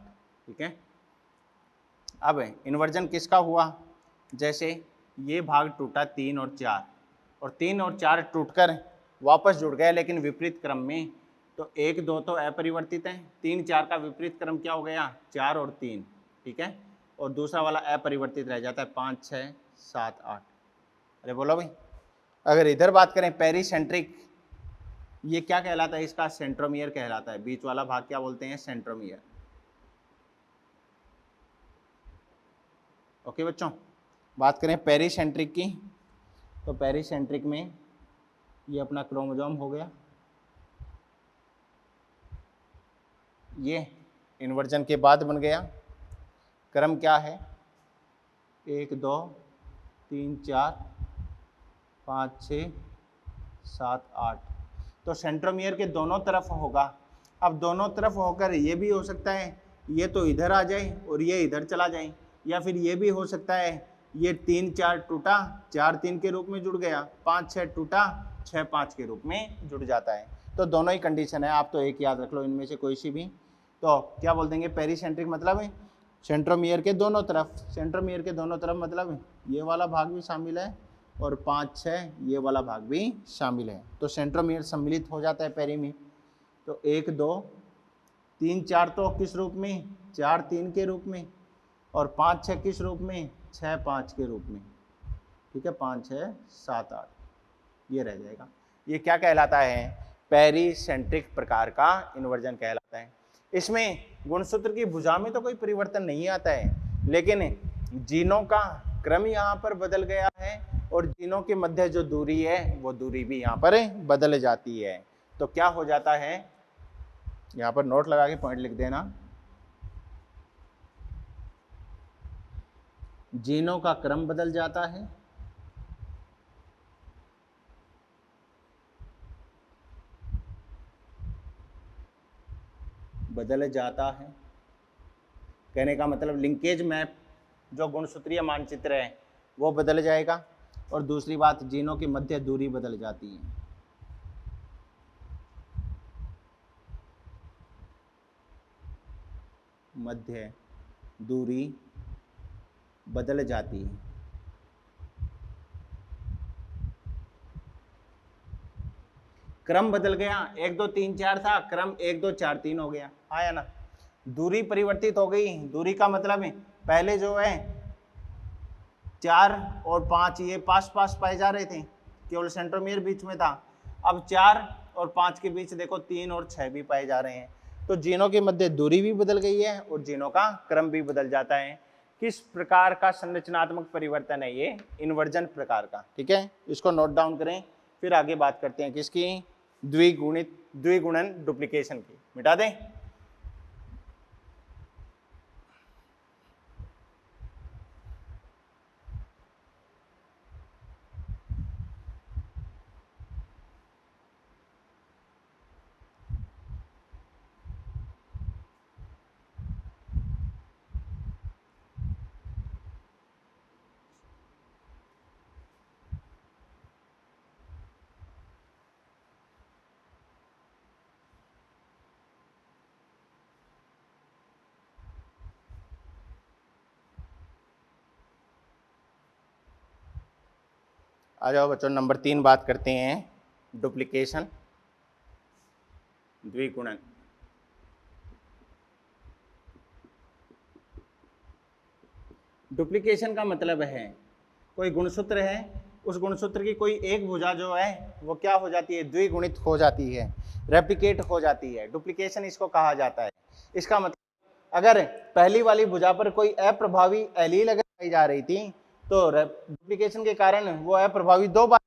ठीक है। अब इन्वर्जन किसका हुआ? जैसे ये भाग टूटा 3 और 4 और 3 और 4 टूटकर वापस जुड़ गए लेकिन विपरीत क्रम में। तो 1 2 तो अपरिवर्तित है, 3 4 का विपरीत क्रम क्या हो गया? 4 और 3, ठीक है। और दूसरा वाला अपरिवर्तित रह जाता है 5 6 7 8। अरे बोलो भाई, अगर इधर बात करें पेरीसेंट्रिक, ये क्या कहलाता है? इसका सेंट्रोमियर कहलाता है। बीच वाला भाग क्या बोलते हैं? सेंट्रोमियर। ओके बच्चों, बात करें पेरीसेंट्रिक की, तो पेरीसेंट्रिक में ये अपना क्रोमोसोम हो गया। ये इन्वर्जन के बाद बन गया। क्रम क्या है? 1 2 3 4 5 6 7 8। तो सेंट्रोमियर के दोनों तरफ होगा। अब दोनों तरफ होकर ये भी हो सकता है ये तो इधर आ जाए और ये इधर चला जाए, या फिर ये भी हो सकता है ये 3 4 टूटा 4 3 के रूप में जुड़ गया, 5 6 टूटा 6 5 के रूप में जुड़ जाता है। तो दोनों ही कंडीशन है, आप तो एक याद रख लो इनमें से कोई सी भी। तो क्या बोल देंगे? पेरीसेंट्रिक मतलब है सेंट्रोमियर के दोनों तरफ। सेंट्रोमियर के दोनों तरफ मतलब ये वाला भाग भी शामिल है और 5 6 ये वाला भाग भी शामिल है। तो सेंट्रोमियर सम्मिलित हो जाता है पेरी में। तो 1 2 3 4 तो किस रूप में? 4 3 के रूप में, और 5 6 किस रूप में? 6 5 के रूप में, ठीक है। 5 6 7 8 ये रह जाएगा। ये क्या कहलाता है? पेरीसेंट्रिक प्रकार का इन्वर्जन कहलाता है। इसमें गुणसूत्र की भुजा में तो कोई परिवर्तन नहीं आता है, लेकिन जीनों का क्रम यहाँ पर बदल गया है और जीनों के मध्य जो दूरी है वो दूरी भी यहाँ पर बदल जाती है। तो क्या हो जाता है? यहाँ पर नोट लगा के पॉइंट लिख देना। जीनों का क्रम बदल जाता है, बदल जाता है। कहने का मतलब लिंकेज मैप जो गुणसूत्रीय मानचित्र है वो बदल जाएगा। और दूसरी बात, जीनों की मध्य दूरी बदल जाती है। मध्य दूरी बदल जाती है। क्रम बदल गया, 1 2 3 4 था, क्रम 1 2 4 3 हो गया, आया ना। दूरी परिवर्तित हो गई। दूरी का मतलब है पहले जो है 4 और 5 ये पास पास पाए जा रहे थे, केवल सेंट्रोमियर बीच में था। अब 4 और 5 के बीच देखो 3 और 6 भी पाए जा रहे हैं। तो जीनों के मध्य दूरी भी बदल गई है और जीनों का क्रम भी बदल जाता है। किस प्रकार का संरचनात्मक परिवर्तन है ये? इन्वर्जन प्रकार का। ठीक है, इसको नोट डाउन करें, फिर आगे बात करते हैं किसकी? द्विगुणन डुप्लीकेशन की। मिटा दें। आ जाओ बच्चों, नंबर 3 बात करते हैं डुप्लीकेशन, द्विगुणन। डुप्लीकेशन का मतलब है कोई गुणसूत्र है, उस गुणसूत्र की कोई एक भुजा जो है वो क्या हो जाती है? द्विगुणित हो जाती है, रेप्लिकेट हो जाती है। डुप्लीकेशन इसको कहा जाता है। इसका मतलब अगर पहली वाली भुजा पर कोई अप्रभावी एलील अगर पाई जा रही थी तो डुप्लीकेशन के कारण वो अप्रभावी दो बार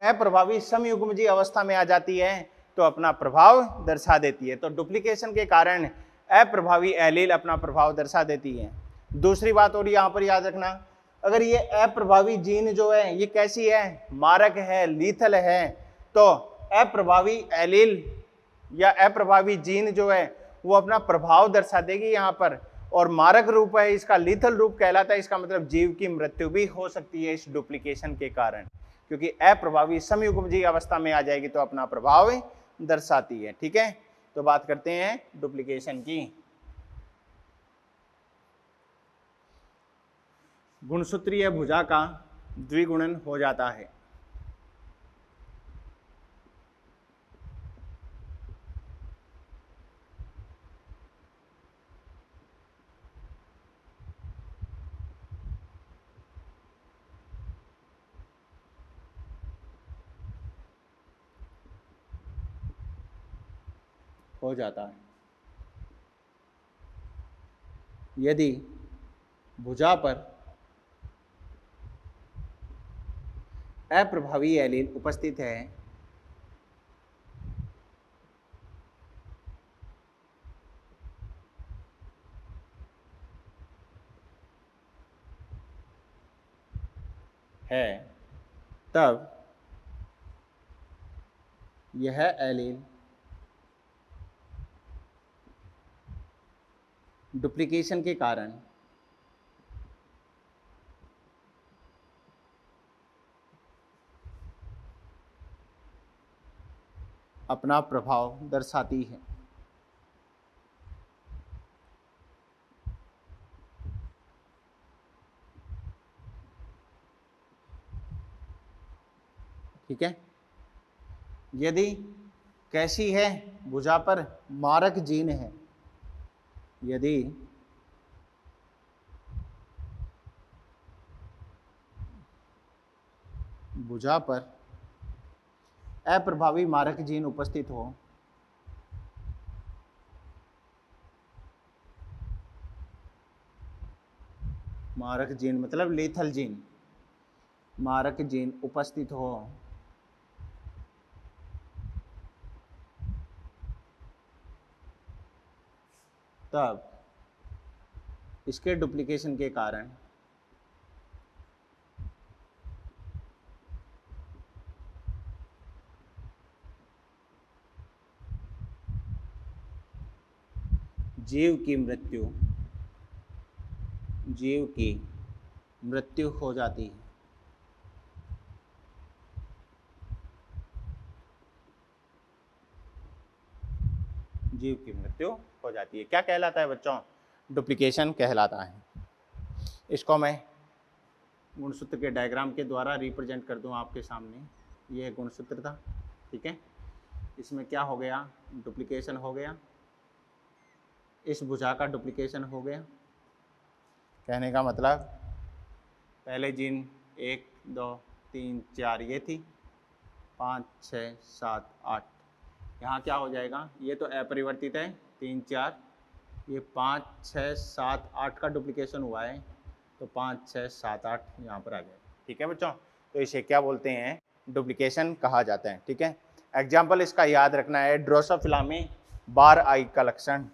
अप्रभावी समयुग्मजीय अवस्था में आ जाती है तो अपना प्रभाव दर्शा देती है। तो डुप्लीकेशन के कारण अप्रभावी एलील अपना प्रभाव दर्शा देती है। दूसरी बात और यहाँ पर याद रखना, अगर ये अप्रभावी जीन जो है ये कैसी है? मारक है, लीथल है। तो अप्रभावी एलील या अप्रभावी जीन जो है वो अपना प्रभाव दर्शा देगी यहाँ पर, और मारक रूप है इसका, लीथल रूप कहलाता है। इसका मतलब जीव की मृत्यु भी हो सकती है इस डुप्लीकेशन के कारण, क्योंकि अप्रभावी समयुग्मजीय अवस्था में आ जाएगी तो अपना प्रभाव दर्शाती है। ठीक है, तो बात करते हैं डुप्लीकेशन की। गुणसूत्रीय भुजा का द्विगुणन हो जाता है। हो जाता है यदि भुजा पर अप्रभावी एलील उपस्थित है तब यह एलील डुप्लीकेशन के कारण अपना प्रभाव दर्शाती है। ठीक है, यदि कैसी है? भुजा पर मारक जीन है। यदि भुजा पर अप्रभावी मारक जीन उपस्थित हो मारक जीन मतलब लीथल जीन, मारक जीन उपस्थित हो तब इसके डुप्लीकेशन के कारण जीव की मृत्यु हो जाती है। जीव की मृत्यु हो जाती है। क्या कहलाता है बच्चों? डुप्लीकेशन कहलाता है। इसको मैं गुणसूत्र के डायग्राम के द्वारा रिप्रेजेंट कर दूं आपके सामने। ये गुणसूत्र था, ठीक है। इसमें क्या हो गया? डुप्लीकेशन हो गया, इस भुजा का डुप्लीकेशन हो गया। कहने का मतलब पहले जीन 1 2 3 4 ये थी, 5 6 7 8, यहाँ क्या हो जाएगा? ये तो अपरिवर्तित है 3 4 ये 5 6 7 8 का डुप्लीकेशन हुआ है, तो 5 6 7 8 यहाँ पर आ गया। ठीक है बच्चों, तो इसे क्या बोलते हैं, डुप्लीकेशन कहा जाता है। ठीक है, एग्जाम्पल इसका याद रखना है, ड्रोसोफिला में बार आई का लक्षण,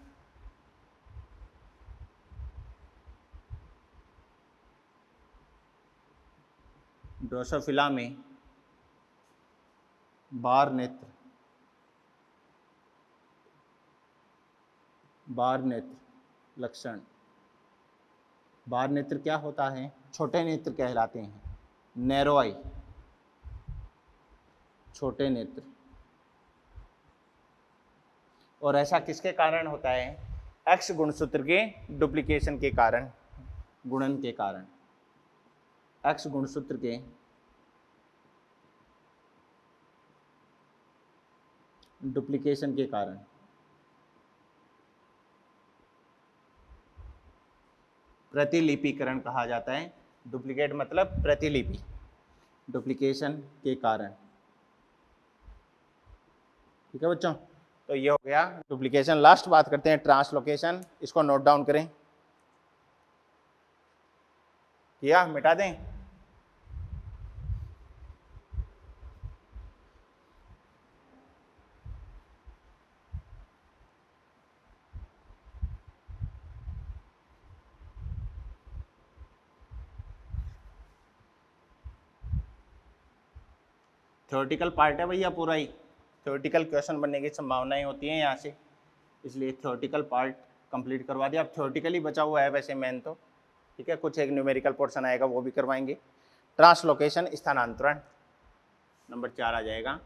ड्रोसोफिला में बार नेत्र, बार नेत्र लक्षण। बार नेत्र क्या होता है, छोटे नेत्र कहलाते हैं, नैरो आई, छोटे नेत्र। और ऐसा किसके कारण होता है, एक्स गुणसूत्र के डुप्लीकेशन के कारण, गुणन के कारण, एक्स गुणसूत्र के डुप्लीकेशन के कारण। प्रतिलिपिकरण कहा जाता है, डुप्लीकेट मतलब प्रतिलिपि, डुप्लीकेशन के कारण। ठीक है बच्चों, तो ये हो गया डुप्लीकेशन। लास्ट बात करते हैं ट्रांसलोकेशन, इसको नोट डाउन करें, किया, मिटा दें। थ्योरेटिकल पार्ट है भैया पूरा ही, थ्योरेटिकल क्वेश्चन बनने की संभावनाएं होती हैं यहाँ से, इसलिए थ्योरेटिकल पार्ट कंप्लीट करवा दिया। अब थ्योरेटिकली बचा हुआ है वैसे मेन तो, ठीक है, कुछ एक न्यूमेरिकल पोर्शन आएगा वो भी करवाएंगे। ट्रांसलोकेशन स्थानांतरण नंबर 4 आ जाएगा।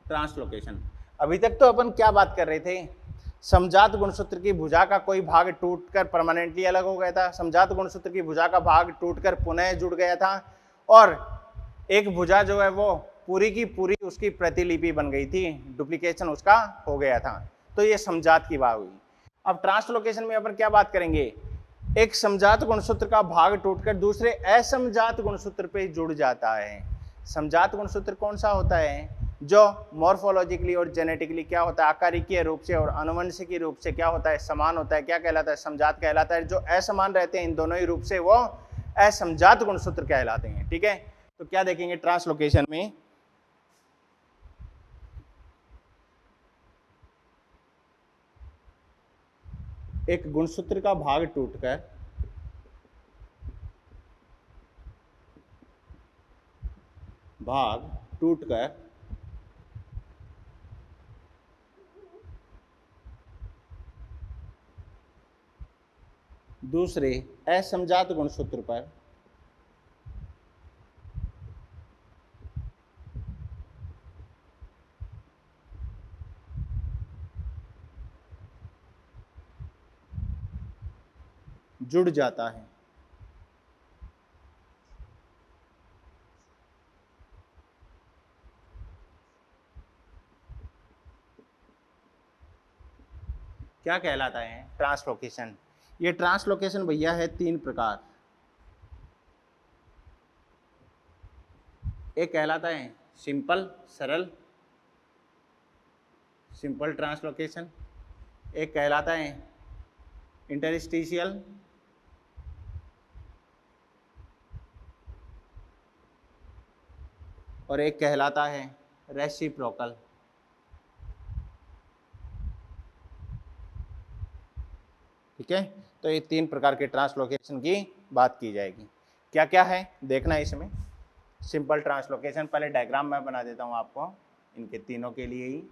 ट्रांसलोकेशन, अभी तक तो अपन क्या बात कर रहे थे, समजात गुणसूत्र की भुजा का कोई भाग टूटकर परमानेंटली अलग हो गया था, समजात गुणसूत्र की भुजा का भाग टूटकर पुनः जुड़ गया था, और एक भुजा जो है वो पूरी की पूरी उसकी प्रतिलिपि बन गई थी, डुप्लीकेशन उसका हो गया था, तो ये समजात की बात हुई। अब ट्रांसलोकेशन में अपन क्या बात करेंगे, एक समजात गुणसूत्र का भाग टूटकर दूसरे असमजात गुणसूत्र पे जुड़ जाता है। समजात गुणसूत्र कौन सा होता है, जो मॉर्फोलॉजिकली और जेनेटिकली क्या होता है, आकारिकीय रूप से और आनुवंशिकी रूप से क्या होता है, समान होता है, क्या कहलाता है, समजात कहलाता है। जो असमान रहते हैं इन दोनों ही रूप से वो असमजात गुणसूत्र कहलाते हैं। ठीक है, तो क्या देखेंगे ट्रांसलोकेशन में, एक गुणसूत्र का भाग टूटकर दूसरे असमजात गुणसूत्र पर जुड़ जाता है। क्या कहलाता है, ट्रांसलोकेशन। ये ट्रांसलोकेशन भैया है 3 प्रकार, एक कहलाता है सिंपल, सरल, सिंपल ट्रांसलोकेशन, एक कहलाता है इंटरस्टिशियल, और एक कहलाता है रेसिप्रोकल। ठीक है, तो ये 3 प्रकार के ट्रांसलोकेशन की बात की जाएगी। क्या क्या है देखना है इसमें, सिंपल ट्रांसलोकेशन, पहले डायग्राम मैं बना देता हूँ आपको इनके तीनों के लिए ही।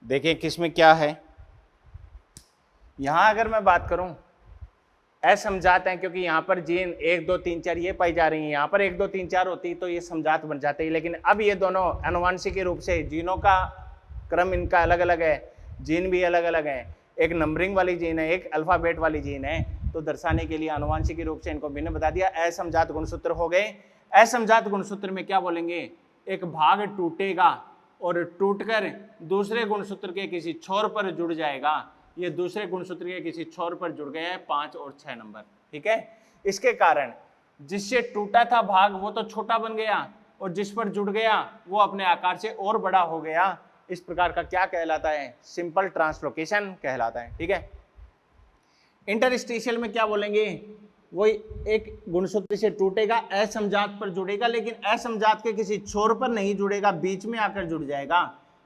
देखिए किसमें क्या है। यहां अगर मैं बात करूं असमजात हैं, क्योंकि यहाँ पर जीन 1 2 3 4 ये पाई जा रही है, यहाँ पर 1 2 3 4 होती तो ये समजात बन जाते हैं। लेकिन अब ये दोनों अनुवांशिक रूप से जीनों का क्रम इनका अलग अलग है, जीन भी अलग अलग है। एक नंबरिंग वाली जीन है, एक अल्फाबेट वाली जीन है। तो दर्शाने के लिए अनुवांशिक रूप से इनको भिन्न बता दिया। असमजात गुणसूत्र हो गए। असमजात गुणसूत्र में क्या बोलेंगे, एक भाग टूटेगा और टूटकर दूसरे गुणसूत्र के किसी छोर पर जुड़ जाएगा। ये दूसरे गुणसूत्र के किसी छोर पर जुड़ गया है 5 और 6 नंबर। ठीक है, इसके कारण जिससे टूटा था भाग वो तो छोटा बन गया और जिस पर जुड़ गया वो अपने आकार से और बड़ा हो गया। इस प्रकार का क्या कहलाता है, सिंपल ट्रांसलोकेशन कहलाता है। ठीक है, इंटरस्टिशियल में क्या बोलेंगे, वो एक गुणसूत्र से टूटेगा, असमजात पर जुड़ेगा, लेकिन असमजात के किसी छोर पर नहीं जुड़ेगा, बीच में आकर जुड़ जाएगा।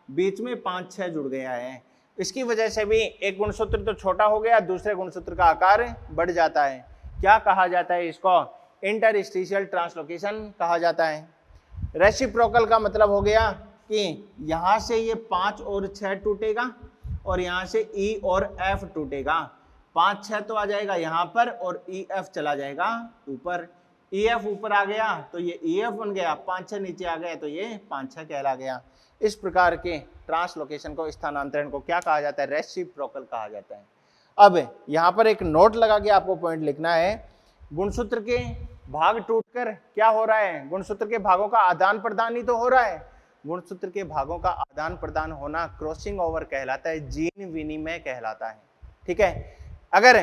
बीच में 5 6 जुड़ गया है, इसकी वजह से भी एक गुणसूत्र तो छोटा हो गया, दूसरे गुणसूत्र का आकार बढ़ जाता है। क्या कहा जाता है इसको, इंटरस्टिशियल ट्रांसलोकेशन कहा जाता है। रेसिप्रोकल का मतलब हो गया कि यहां से ये 5 और 6 टूटेगा और यहां से ई और एफ टूटेगा। 5 6 तो आ जाएगा यहाँ पर और ई एफ चला जाएगा ऊपर। ई एफ ऊपर आ गया तो ये ई एफ बन गया, 5 6 नीचे आ गया तो ये 5 6 कहला गया। इस प्रकार के ट्रांसलोकेशन को, स्थानांतरण को क्या कहा जाता है, रेसिप्रोकल कहा जाता है। अब यहाँ पर एक नोट लगा के आपको पॉइंट लिखना है, गुणसूत्र के भाग टूटकर क्या हो रहा है, गुणसूत्र के भागों का आदान प्रदान ही तो हो रहा है। गुणसूत्र के भागों का आदान प्रदान होना क्रॉसिंग ओवर कहलाता है, जीन विनिमय कहलाता है। ठीक है, अगर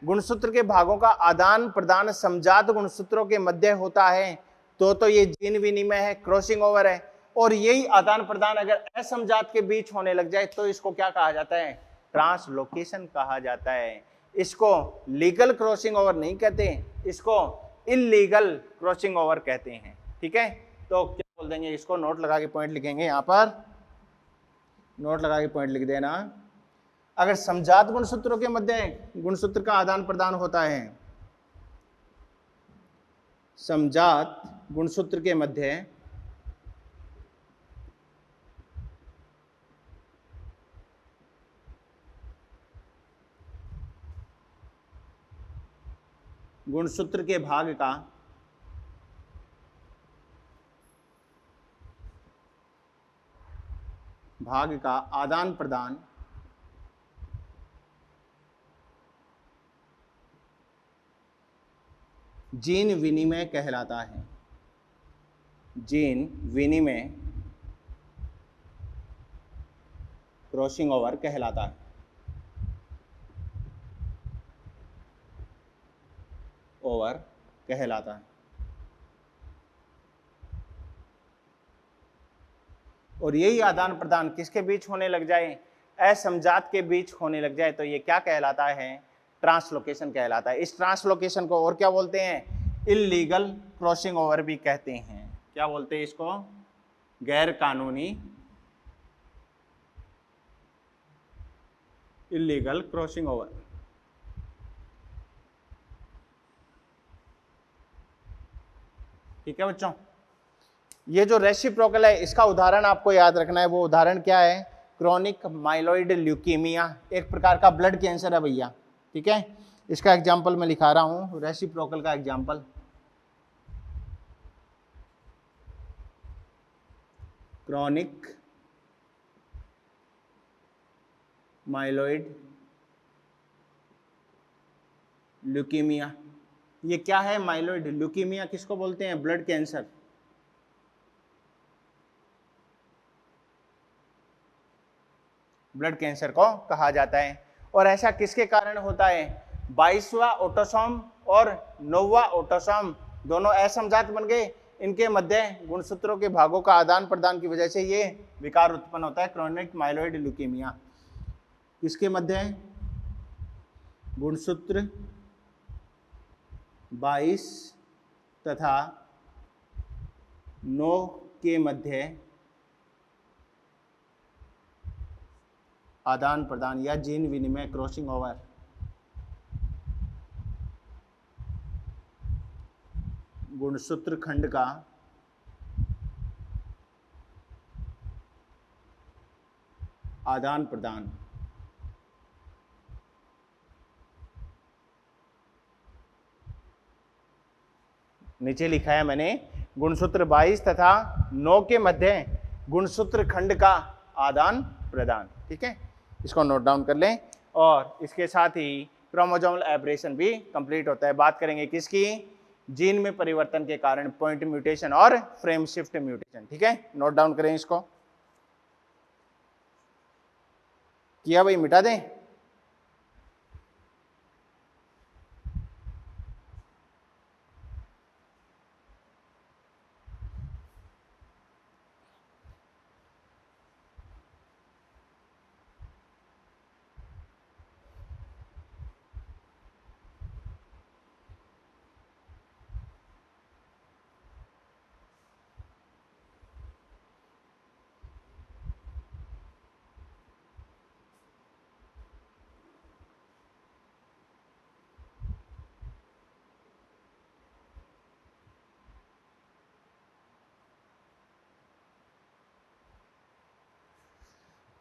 गुणसूत्र के भागों का आदान प्रदान समजात गुणसूत्रों के मध्य होता है तो ये जीन विनिमय है, क्रॉसिंग ओवर है। और यही आदान प्रदान अगर असमजात के बीच होने लग जाए तो इसको क्या कहा जाता है, ट्रांसलोकेशन कहा जाता है। इसको लीगल क्रॉसिंग ओवर नहीं कहते, इसको इलीगल क्रॉसिंग ओवर कहते हैं। ठीक है, तो क्या बोल देंगे इसको, नोट लगा के पॉइंट लिखेंगे, यहाँ पर नोट लगा के पॉइंट लिख देना। अगर समजात गुणसूत्रों के मध्य गुणसूत्र का आदान प्रदान होता है, समजात गुणसूत्र के मध्य गुणसूत्र के भाग का आदान प्रदान जीन विनिमय कहलाता है। जीन विनिमय क्रॉसिंग ओवर कहलाता है। ओवर कहलाता है। और यही आदान प्रदान किसके बीच होने लग जाए, असमजात के बीच होने लग जाए तो ये क्या कहलाता है, ट्रांसलोकेशन कहलाता है। इस ट्रांसलोकेशन को और क्या बोलते हैं, इलीगल क्रॉसिंग ओवर भी कहते हैं। क्या बोलते हैं इसको, गैर कानूनी इलीगल क्रॉसिंग ओवर। ठीक है बच्चों, ये जो रेसिप्रोकल है इसका उदाहरण आपको याद रखना है। वो उदाहरण क्या है, क्रोनिक माइलॉइड ल्यूकीमिया, एक प्रकार का ब्लड कैंसर है भैया। ठीक है, इसका एग्जाम्पल मैं लिखा रहा हूं, रेसिप्रोकल का एग्जाम्पल, क्रोनिक माइलॉइड ल्यूकीमिया। ये क्या है, माइलॉइड ल्यूकीमिया किसको बोलते हैं, ब्लड कैंसर। ब्लड कैंसर को कहा जाता है। और ऐसा किसके कारण होता है, 22वां ऑटोसोम और 9वां ऑटोसोम दोनों असमजात बन गए, इनके मध्य गुणसूत्रों के भागों का आदान प्रदान की वजह से ये विकार उत्पन्न होता है, क्रोनिक माइलॉइड ल्यूकीमिया। किसके मध्य, गुणसूत्र 22 तथा 9 के मध्य आदान प्रदान या जीन विनिमय क्रॉसिंग ओवर गुणसूत्र खंड का आदान प्रदान। नीचे लिखा है मैंने गुणसूत्र 22 तथा 9 के मध्य गुणसूत्र खंड का आदान प्रदान। ठीक है, इसको नोट डाउन कर लें। और इसके साथ ही क्रोमोसोमल एब्रेशन भी कंप्लीट होता है। बात करेंगे किसकी? जीन में परिवर्तन के कारण पॉइंट म्यूटेशन और फ्रेम शिफ्ट म्यूटेशन। ठीक है, नोट डाउन करें इसको। किया भाई, मिटा दें।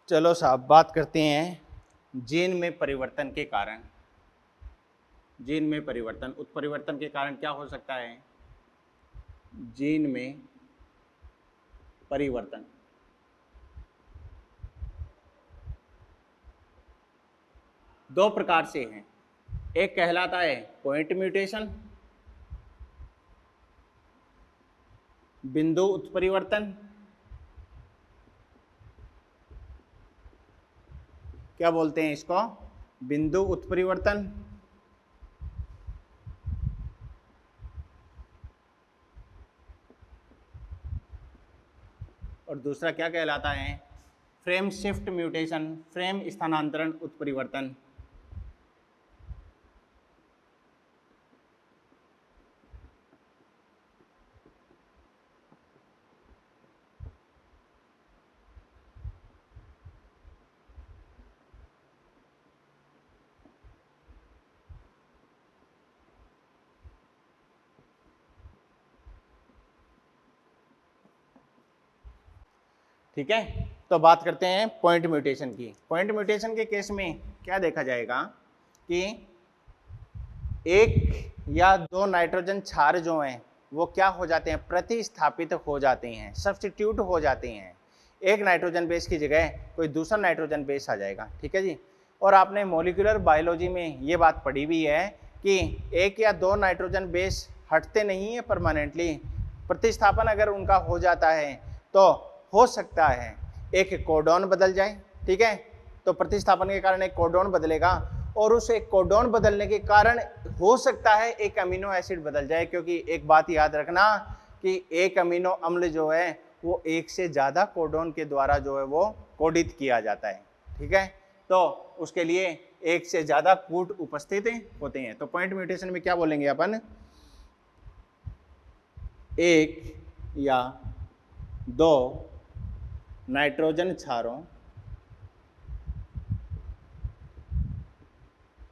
चलो साहब, बात करते हैं जीन में परिवर्तन के कारण। जीन में परिवर्तन, उत्परिवर्तन के कारण क्या हो सकता है? जीन में परिवर्तन दो प्रकार से हैं। एक कहलाता है पॉइंट म्यूटेशन, बिंदु उत्परिवर्तन। क्या बोलते हैं इसको? बिंदु उत्परिवर्तन। और दूसरा क्या कहलाता है? फ्रेम शिफ्ट म्यूटेशन, फ्रेम स्थानांतरण उत्परिवर्तन। ठीक है, तो बात करते हैं पॉइंट म्यूटेशन की। पॉइंट म्यूटेशन के केस में क्या देखा जाएगा कि एक या दो नाइट्रोजन क्षार जो हैं वो क्या हो जाते हैं? प्रतिस्थापित हो जाते हैं, सब्स्टिट्यूट हो जाते हैं। एक नाइट्रोजन बेस की जगह कोई दूसरा नाइट्रोजन बेस आ जाएगा। ठीक है जी। और आपने मॉलिक्यूलर बायोलॉजी में ये बात पढ़ी भी है कि एक या दो नाइट्रोजन बेस हटते नहीं है परमानेंटली। प्रतिस्थापन अगर उनका हो जाता है तो हो सकता है एक कोडॉन बदल जाए। ठीक है, तो प्रतिस्थापन के कारण एक कोडॉन बदलेगा और उस एक कोडॉन बदलने के कारण हो सकता है एक अमीनो एसिड बदल जाए। क्योंकि एक बात याद रखना कि एक अमीनो अम्ल जो है वो एक से ज़्यादा कोडॉन के द्वारा जो है वो कोडित किया जाता है। ठीक है, तो उसके लिए एक से ज़्यादा कूट उपस्थित होते हैं। तो पॉइंट म्यूटेशन में क्या बोलेंगे अपन? एक या दो नाइट्रोजन क्षारों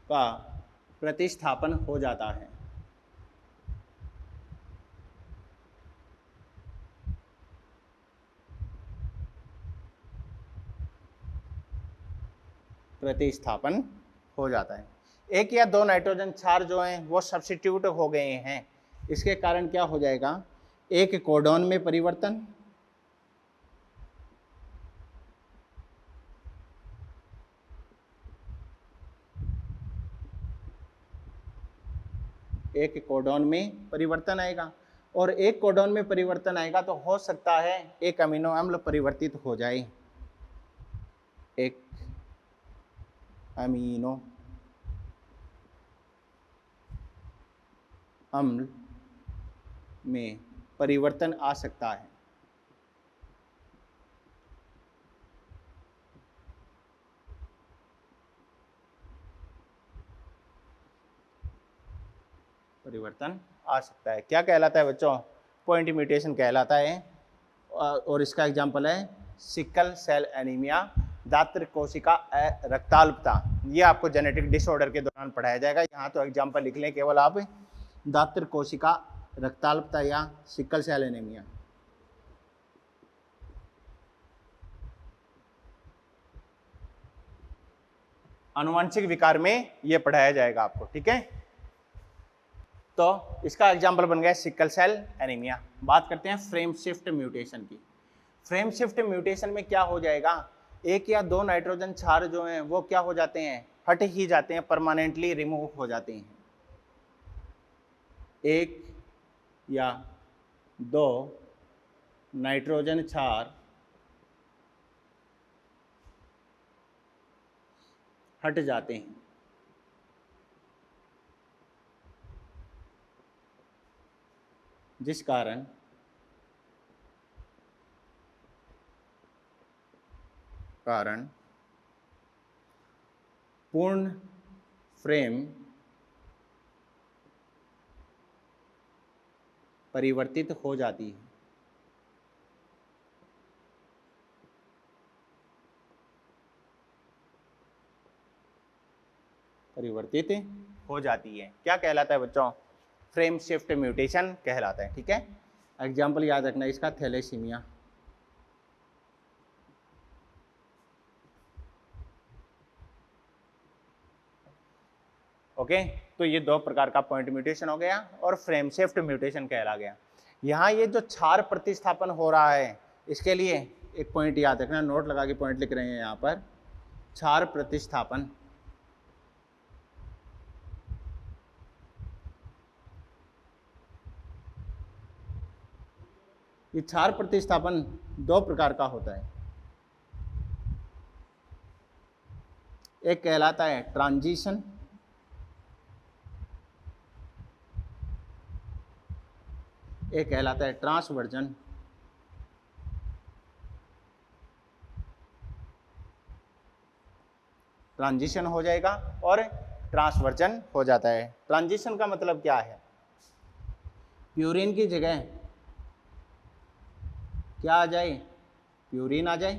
का प्रतिस्थापन हो जाता है। प्रतिस्थापन हो जाता है। एक या दो नाइट्रोजन क्षार जो हैं वो सब्स्टिट्यूट हो गए हैं। इसके कारण क्या हो जाएगा? एक कोडॉन में परिवर्तन, एक कोडॉन में परिवर्तन आएगा। और एक कोडॉन में परिवर्तन आएगा तो हो सकता है एक अमीनो अम्ल परिवर्तित हो जाए। एक अमीनो अम्ल में परिवर्तन आ सकता है। परिवर्तन आ सकता है। क्या कहलाता है बच्चों? पॉइंट म्यूटेशन कहलाता है। और इसका एग्जांपल है सिकल सेल एनीमिया, दात्र कोशिका रक्ताल्पता। ये आपको जेनेटिक डिसऑर्डर के दौरान पढ़ाया जाएगा। यहाँ तो एग्जांपल लिख लें केवल आप, दात्र कोशिका रक्ताल्पता या सिकल सेल एनीमिया। आनुवांशिक विकार में ये पढ़ाया जाएगा आपको, ठीक है। तो इसका एग्जाम्पल बन गया सिकल सेल एनीमिया। बात करते हैं फ्रेम शिफ्ट म्यूटेशन की। फ्रेम शिफ्ट म्यूटेशन में क्या हो जाएगा, एक या दो नाइट्रोजन क्षार जो हैं वो क्या हो जाते हैं, हट ही जाते हैं, परमानेंटली रिमूव हो जाते हैं। एक या दो नाइट्रोजन क्षार हट जाते हैं, जिस कारण पूर्ण फ्रेम परिवर्तित हो जाती है। परिवर्तित हो जाती है, क्या कहलाता है बच्चों, फ्रेम शिफ्ट म्यूटेशन कहलाता है, ठीक है। एग्जाम्पल याद रखना इसका, थैलेसीमिया। ओके, तो ये दो प्रकार का पॉइंट म्यूटेशन हो गया और फ्रेम शिफ्ट म्यूटेशन कहला गया। यहाँ ये जो क्षार प्रतिस्थापन हो रहा है, इसके लिए एक पॉइंट याद रखना, नोट लगा के पॉइंट लिख रहे हैं यहाँ पर, क्षार प्रतिस्थापन। ये क्षार प्रतिस्थापन दो प्रकार का होता है, एक कहलाता है ट्रांजिशन, एक कहलाता है ट्रांसवर्जन। ट्रांजिशन हो जाएगा और ट्रांसवर्जन हो जाता है। ट्रांजिशन का मतलब क्या है, प्यूरिन की जगह क्या आ जाए, प्यूरिन आ जाए।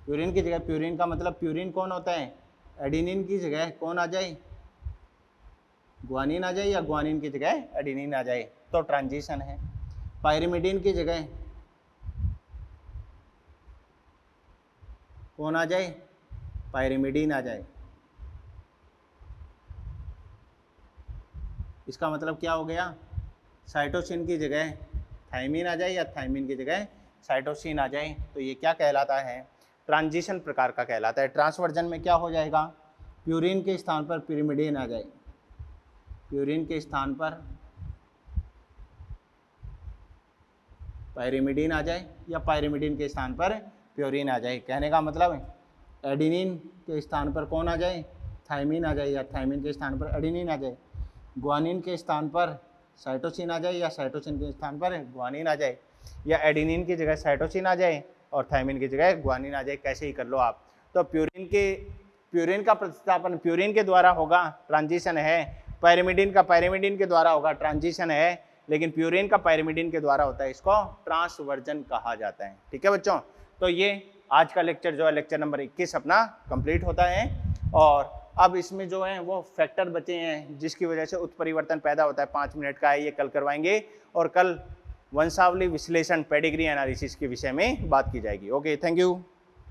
प्यूरिन की जगह, प्यूरिन का मतलब प्यूरिन कौन होता है, एडिनिन की जगह कौन आ जाए, ग्वानिन आ जाए, या ग्वानिन की जगह एडिनिन आ जाए, तो ट्रांजिशन है। पायरिमिडीन की जगह कौन आ जाए, पायरिमिडीन आ जाए। इसका मतलब क्या हो गया, साइटोसिन की जगह थायमिन आ जाए या थायमिन की जगह साइटोसिन आ जाए, तो ये क्या कहलाता है, ट्रांजिशन प्रकार का कहलाता है। ट्रांसवर्जन में क्या हो जाएगा, प्यूरिन के स्थान पर पिरिमिडीन आ जाए, प्यूरिन के स्थान पर पायरिमिडीन आ जाए, या पायरिमिडीन के स्थान पर प्यूरिन आ जाए। कहने का मतलब है एडिनिन के स्थान पर कौन आ जाए, थायमिन आ जाए, या थायमिन के स्थान पर एडिनिन आ जाए। ग्वानिन के स्थान पर साइटोसिन आ जाए, या साइटोसिन के स्थान पर ग्वानिन आ जाए, या एडिनिन की जगह साइटोसिन आ जाए और थायमिन की जगह ग्वानिन आ जाए, कैसे ही कर लो आप। तो प्यूरिन का प्रतिस्थापन प्यूरिन के द्वारा होगा, ट्रांजिशन है। पायरिमिडीन का पायरिमिडीन के द्वारा होगा, ट्रांजिशन है। लेकिन प्यूरिन का पायरिमिडीन के द्वारा होता है, इसको ट्रांसवर्जन कहा जाता है, ठीक है बच्चों। तो ये आज का लेक्चर जो है, लेक्चर नंबर 21 अपना कंप्लीट होता है। और अब इसमें जो है वो फैक्टर बचे हैं जिसकी वजह से उत्परिवर्तन पैदा होता है, 5 मिनट का है, ये कल करवाएंगे। और कल वंशावली विश्लेषण पेडिग्री एनालिसिस के विषय में बात की जाएगी। Okay, thank you.